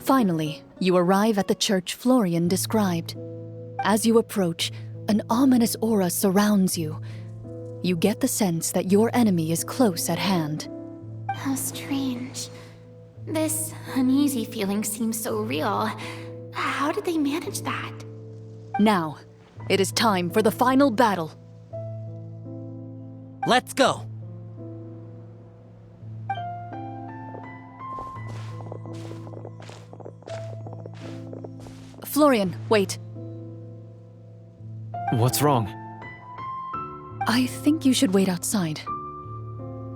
Finally, you arrive at the church Florian described. As you approach, an ominous aura surrounds you. You get the sense that your enemy is close at hand. How strange. This uneasy feeling seems so real. How did they manage that? Now, it is time for the final battle. Let's go! Florian, wait. What's wrong? I think you should wait outside.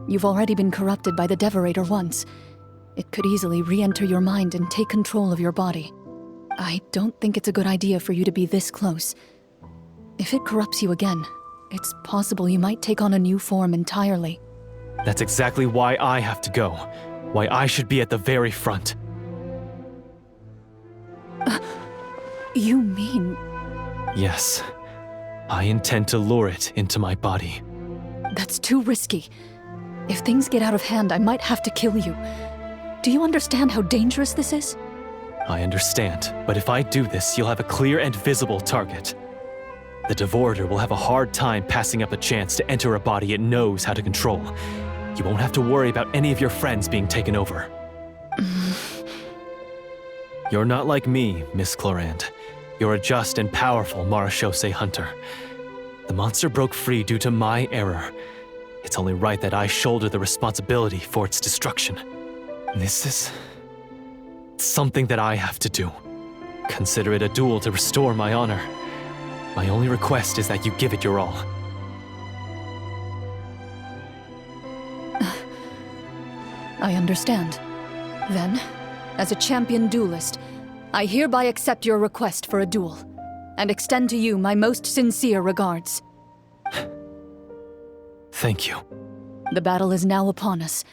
You've already been corrupted by the Devorator once. It could easily re-enter your mind and take control of your body. I don't think it's a good idea for you to be this close. If it corrupts you again, it's possible you might take on a new form entirely. That's exactly why I have to go. Why I should be at the very front. You mean... Yes. I intend to lure it into my body. That's too risky. If things get out of hand, I might have to kill you. Do you understand how dangerous this is? I understand, but if I do this, you'll have a clear and visible target. The Devorator will have a hard time passing up a chance to enter a body it knows how to control. You won't have to worry about any of your friends being taken over. You're not like me, Miss Chlorine. You're a just and powerful Marechaussee hunter. The monster broke free due to my error. It's only right that I shoulder the responsibility for its destruction. This is... something that I have to do. Consider it a duel to restore my honor. My only request is that you give it your all. I understand. Then, as a champion duelist, I hereby accept your request for a duel, and extend to you my most sincere regards. Thank you. The battle is now upon us.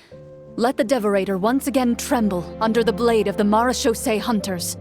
Let the Devorator once again tremble under the blade of the Marechaussee hunters.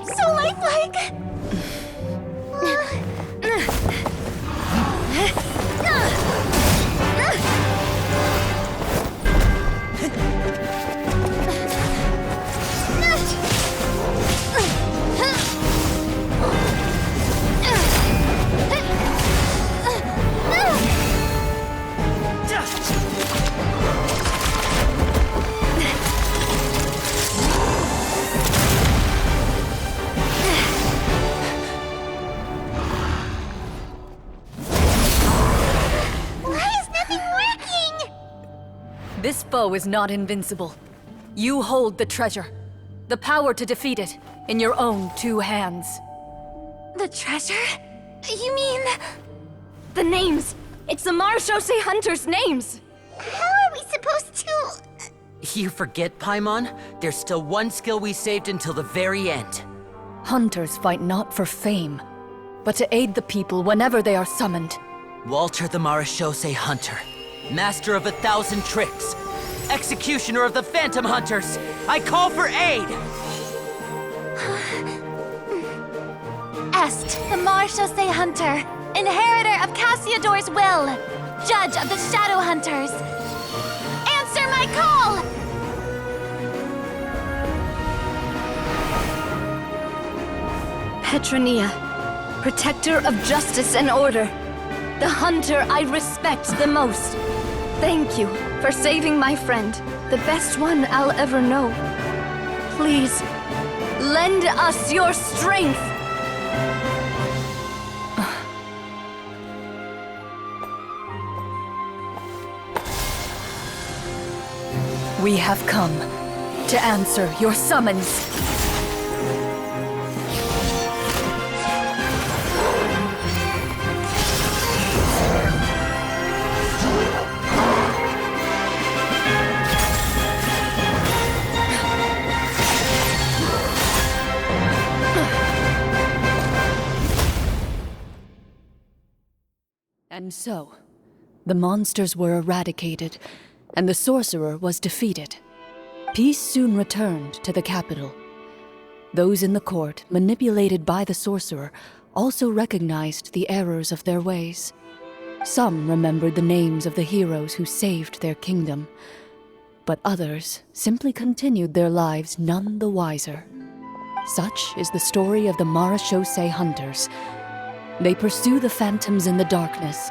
So lifelike! This foe is not invincible. You hold the treasure, the power to defeat it, in your own two hands. The treasure? You mean... the names! It's the Marechaussee hunters' names! How are we supposed to... You forget, Paimon? There's still one skill we saved until the very end. Hunters fight not for fame, but to aid the people whenever they are summoned. Walter the Marechaussee Hunter, master of 1,000 tricks, executioner of the Phantom Hunters, I call for aid! Est, the Marechaussee Hunter, inheritor of Cassiodor's will, judge of the Shadow Hunters. Answer my call! Petronia, protector of justice and order, the hunter I respect the most. Thank you for saving my friend, the best one I'll ever know. Please, lend us your strength! We have come to answer your summons. And so, the monsters were eradicated, and the sorcerer was defeated. Peace soon returned to the capital. Those in the court, manipulated by the sorcerer, also recognized the errors of their ways. Some remembered the names of the heroes who saved their kingdom, but others simply continued their lives none the wiser. Such is the story of the Marechaussee Hunters. They pursue the phantoms in the darkness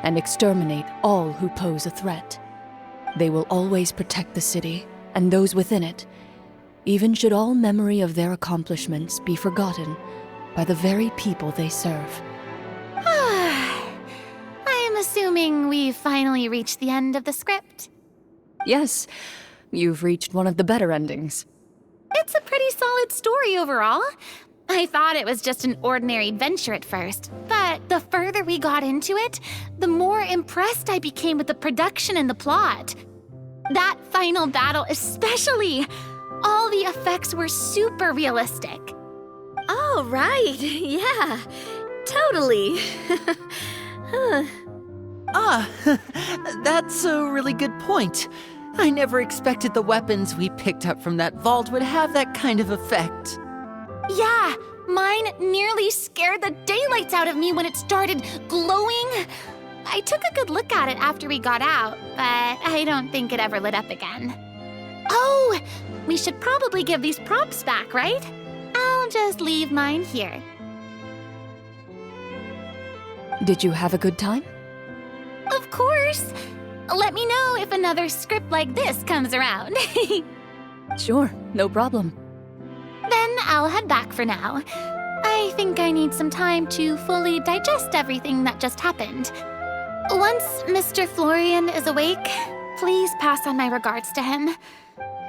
and exterminate all who pose a threat. They will always protect the city and those within it, even should all memory of their accomplishments be forgotten by the very people they serve. I am assuming we've finally reached the end of the script. Yes, you've reached one of the better endings. It's a pretty solid story overall. I thought it was just an ordinary adventure at first, but the further we got into it, the more impressed I became with the production and the plot. That final battle especially. All the effects were super realistic. Oh, right. Yeah, totally. That's a really good point. I never expected the weapons we picked up from that vault would have that kind of effect. Yeah, mine nearly scared the daylights out of me when it started glowing. I took a good look at it after we got out, but I don't think it ever lit up again. Oh, we should probably give these props back, right? I'll just leave mine here. Did you have a good time? Of course. Let me know if another script like this comes around. Sure, no problem. Then I'll head back for now. I think I need some time to fully digest everything that just happened. Once Mr. Florian is awake, please pass on my regards to him.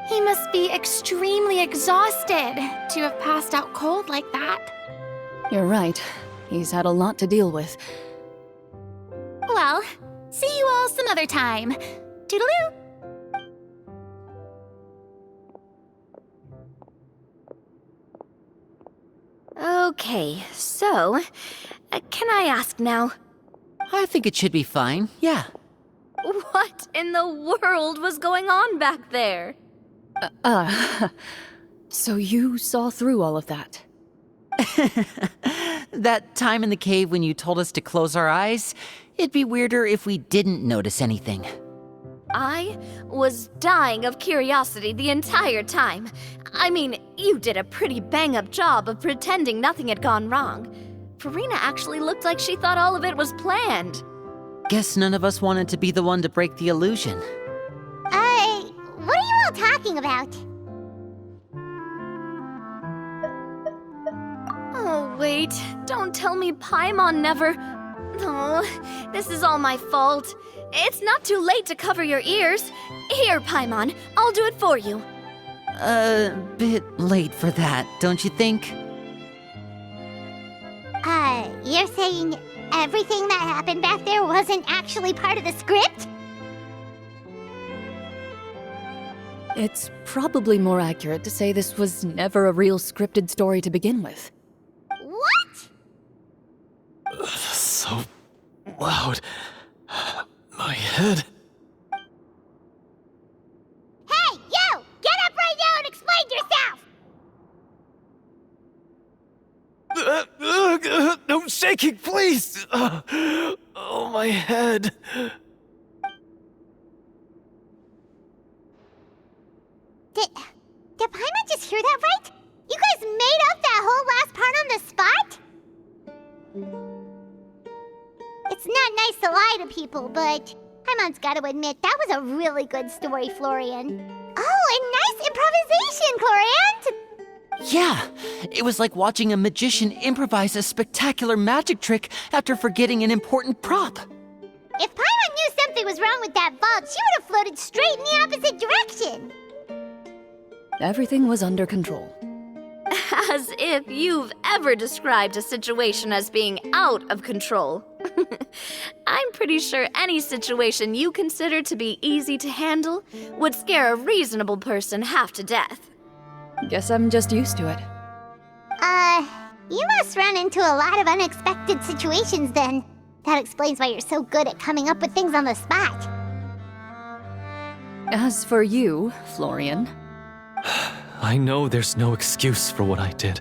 He must be extremely exhausted to have passed out cold like that. You're right. He's had a lot to deal with. Well, see you all some other time. Toodaloo! Okay, so, can I ask now? I think it should be fine, yeah. What in the world was going on back there? So you saw through all of that? That time in the cave when you told us to close our eyes, it'd be weirder if we didn't notice anything. I was dying of curiosity the entire time. I mean, you did a pretty bang-up job of pretending nothing had gone wrong. Farina actually looked like she thought all of it was planned. Guess none of us wanted to be the one to break the illusion. What are you all talking about? Oh, wait. Don't tell me Paimon never... Oh, this is all my fault. It's not too late to cover your ears. Here, Paimon, I'll do it for you. Bit late for that, don't you think? You're saying everything that happened back there wasn't actually part of the script? It's probably more accurate to say this was never a real scripted story to begin with. What? So loud. My head. Hey, you! Get up right now and explain yourself! No shaking, please! Oh, my head. Did Paimon just hear that right? You guys made up that whole last part on the spot? It's not nice to lie to people, but Paimon's got to admit, that was a really good story, Florian. Oh, and nice improvisation, Chlorine! Yeah, it was like watching a magician improvise a spectacular magic trick after forgetting an important prop. If Paimon knew something was wrong with that vault, she would have floated straight in the opposite direction. Everything was under control. As if you've ever described a situation as being out of control. I'm pretty sure any situation you consider to be easy to handle would scare a reasonable person half to death. Guess I'm just used to it. You must run into a lot of unexpected situations then. That explains why you're so good at coming up with things on the spot. As for you, Florian, I know there's no excuse for what I did.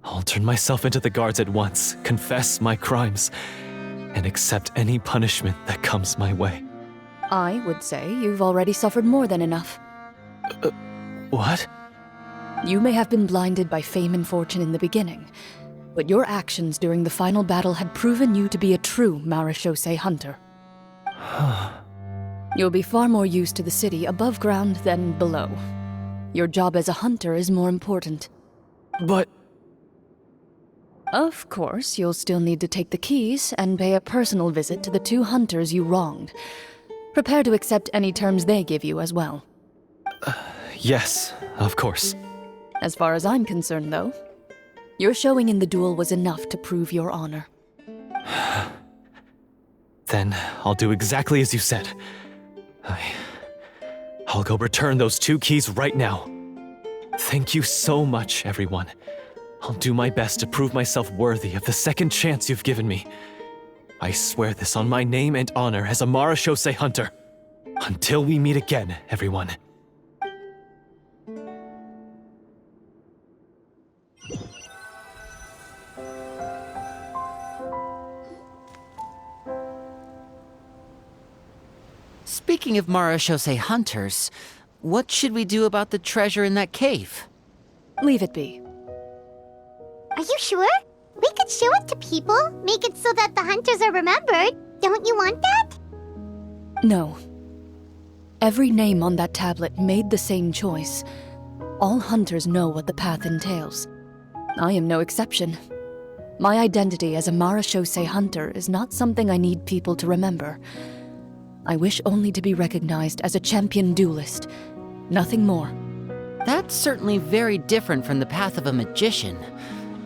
I'll turn myself into the guards at once, confess my crimes, and accept any punishment that comes my way. I would say you've already suffered more than enough. What? You may have been blinded by fame and fortune in the beginning, but your actions during the final battle had proven you to be a true Marechaussee hunter. You'll be far more used to the city above ground than below. Your job as a hunter is more important. But... Of course, you'll still need to take the keys and pay a personal visit to the 2 hunters you wronged. Prepare to accept any terms they give you as well. Yes, of course. As far as I'm concerned, though, your showing in the duel was enough to prove your honor. Then I'll do exactly as you said. I'll go return those 2 keys right now. Thank you so much, everyone. I'll do my best to prove myself worthy of the second chance you've given me. I swear this on my name and honor as a Marechaussee hunter. Until we meet again, everyone. Speaking of Marechaussee hunters, what should we do about the treasure in that cave? Leave it be. Are you sure? We could show it to people, make it so that the hunters are remembered. Don't you want that? No. Every name on that tablet made the same choice. All hunters know what the path entails. I am no exception. My identity as a Marechaussee hunter is not something I need people to remember. I wish only to be recognized as a champion duelist. Nothing more. That's certainly very different from the path of a magician.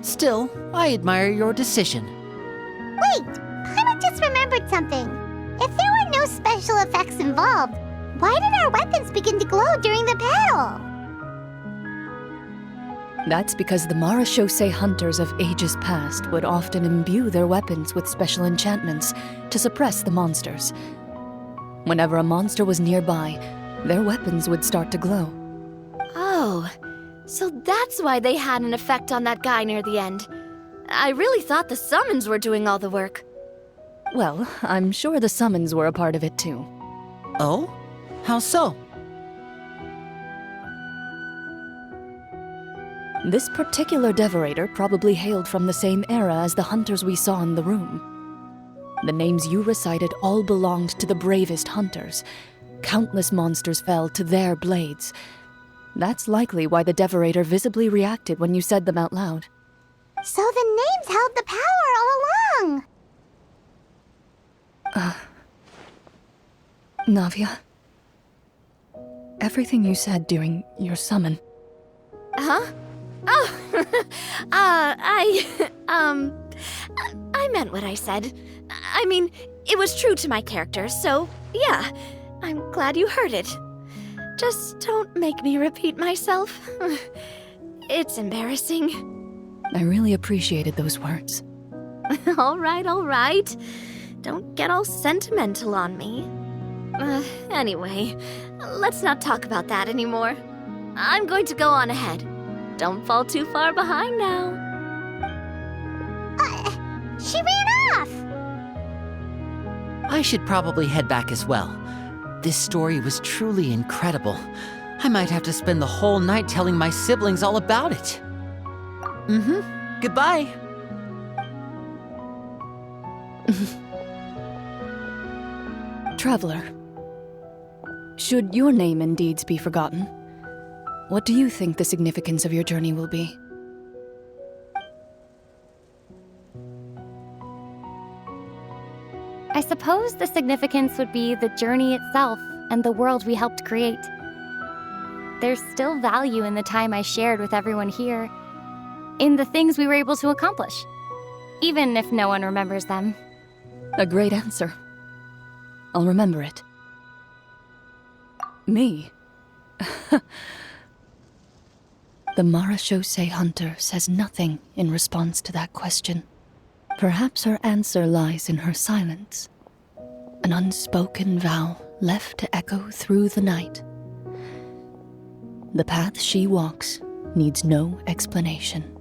Still, I admire your decision. Wait! Paimon just remembered something. If there were no special effects involved, why did our weapons begin to glow during the battle? That's because the Marechaussee hunters of ages past would often imbue their weapons with special enchantments to suppress the monsters. Whenever a monster was nearby, their weapons would start to glow. Oh, so that's why they had an effect on that guy near the end. I really thought the summons were doing all the work. Well, I'm sure the summons were a part of it too. Oh? How so? This particular devorator probably hailed from the same era as the hunters we saw in the room. The names you recited all belonged to the bravest hunters. Countless monsters fell to their blades. That's likely why the devorator visibly reacted when you said them out loud. So the names held the power all along! Navia, everything you said during your summon. Huh? Oh, I meant what I said. I mean, it was true to my character, so yeah, I'm glad you heard it. Just don't make me repeat myself. It's embarrassing. I really appreciated those words. All right. Don't get all sentimental on me. Anyway, let's not talk about that anymore. I'm going to go on ahead. Don't fall too far behind now. She ran off! I should probably head back as well. This story was truly incredible. I might have to spend the whole night telling my siblings all about it. Goodbye. Traveler, should your name and deeds be forgotten, what do you think the significance of your journey will be? I suppose the significance would be the journey itself and the world we helped create. There's still value in the time I shared with everyone here, in the things we were able to accomplish, even if no one remembers them. A great answer. I'll remember it. Me? The Marechaussee hunter says nothing in response to that question. Perhaps her answer lies in her silence. An unspoken vow left to echo through the night. The path she walks needs no explanation.